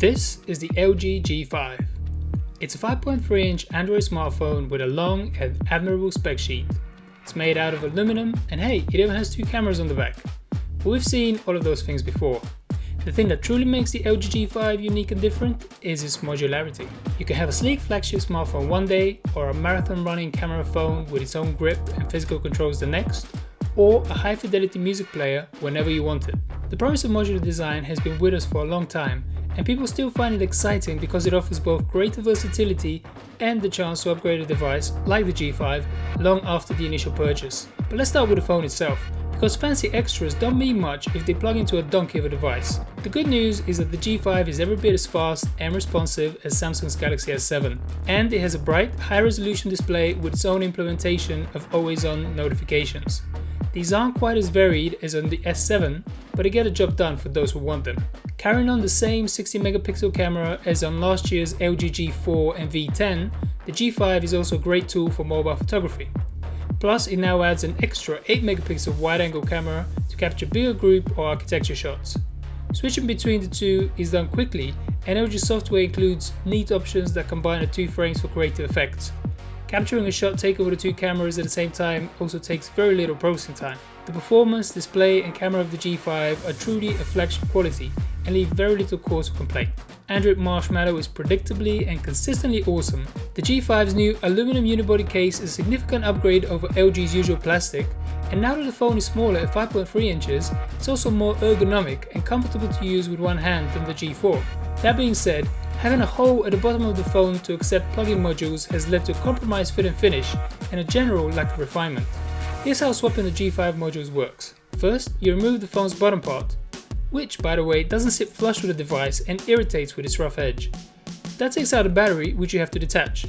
This is the LG G5. It's a 5.3-inch Android smartphone with a long and admirable spec sheet. It's made out of aluminum and hey, it even has two cameras on the back. But we've seen all of those things before. The thing that truly makes the LG G5 unique and different is its modularity. You can have a sleek flagship smartphone one day, or a marathon running camera phone with its own grip and physical controls the next, or a high fidelity music player whenever you want it. The promise of modular design has been with us for a long time, and people still find it exciting because it offers both greater versatility and the chance to upgrade a device like the G5 long after the initial purchase. But let's start with the phone itself, because fancy extras don't mean much if they plug into a donkey of a device. The good news is that the G5 is every bit as fast and responsive as Samsung's Galaxy S7, and it has a bright, high-resolution display with its own implementation of always-on notifications. These aren't quite as varied as on the S7, but they get the job done for those who want them. Carrying on the same 60 megapixel camera as on last year's LG G4 and V10, the G5 is also a great tool for mobile photography. Plus, it now adds an extra 8 megapixel wide-angle camera to capture bigger group or architecture shots. Switching between the two is done quickly, and LG software includes neat options that combine the two frames for creative effects. Capturing a shot taken with the two cameras at the same time also takes very little processing time. The performance, display and camera of the G5 are truly a flagship quality and leave very little cause for complaint. Android Marshmallow is predictably and consistently awesome. The G5's new aluminum unibody case is a significant upgrade over LG's usual plastic, and now that the phone is smaller at 5.3 inches, it's also more ergonomic and comfortable to use with one hand than the G4. That being said, having a hole at the bottom of the phone to accept plug-in modules has led to a compromised fit and finish and a general lack of refinement. Here's how swapping the G5 modules works. First, you remove the phone's bottom part, which, by the way, doesn't sit flush with the device and irritates with its rough edge. That takes out a battery, which you have to detach.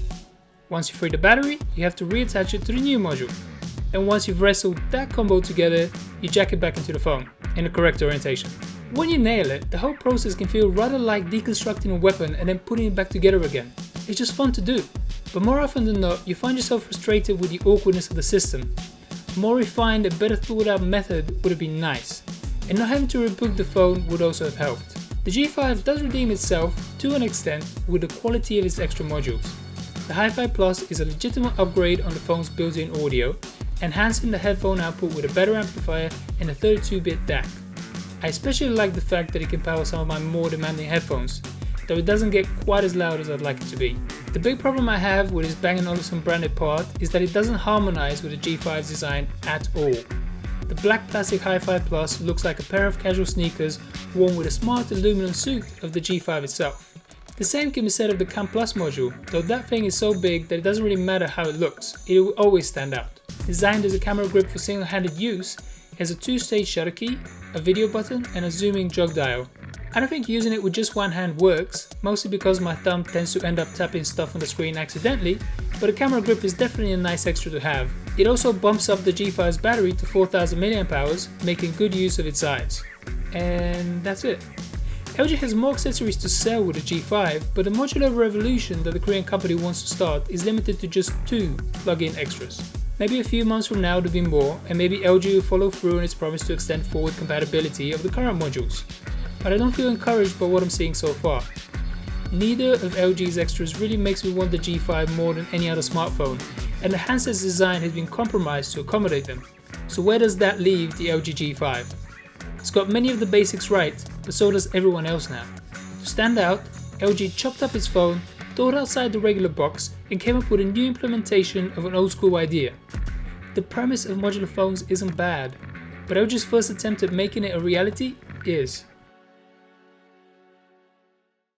Once you free the battery, you have to reattach it to the new module. And once you've wrestled that combo together, you jack it back into the phone, in the correct orientation. When you nail it, the whole process can feel rather like deconstructing a weapon and then putting it back together again. It's just fun to do. But more often than not, you find yourself frustrated with the awkwardness of the system. A more refined and better thought out method would have been nice. And not having to reboot the phone would also have helped. The G5 does redeem itself to an extent with the quality of its extra modules. The Hi-Fi Plus is a legitimate upgrade on the phone's built-in audio, enhancing the headphone output with a better amplifier and a 32-bit DAC. I especially like the fact that it can power some of my more demanding headphones, though it doesn't get quite as loud as I'd like it to be. The big problem I have with this Bang & Olufsen branded part is that it doesn't harmonize with the G5's design at all. The black plastic Hi-Fi Plus looks like a pair of casual sneakers worn with a smart aluminum suit of the G5 itself. The same can be said of the Cam Plus module, though that thing is so big that it doesn't really matter how it looks, it will always stand out. Designed as a camera grip for single-handed use, it has a two-stage shutter key, a video button and a zooming jog dial. I don't think using it with just one hand works, mostly because my thumb tends to end up tapping stuff on the screen accidentally, but a camera grip is definitely a nice extra to have. It also bumps up the G5's battery to 4000 mAh, making good use of its size. And that's it. LG has more accessories to sell with the G5, but the modular revolution that the Korean company wants to start is limited to just 2 plug-in extras. Maybe a few months from now there'll be more, and maybe LG will follow through on its promise to extend forward compatibility of the current modules. But I don't feel encouraged by what I'm seeing so far. Neither of LG's extras really makes me want the G5 more than any other smartphone, and the handset's design has been compromised to accommodate them. So where does that leave the LG G5? It's got many of the basics right, but so does everyone else now. To stand out, LG chopped up its phone, thought outside the regular box, and came up with a new implementation of an old school idea. The premise of modular phones isn't bad, but LG's first attempt at making it a reality is.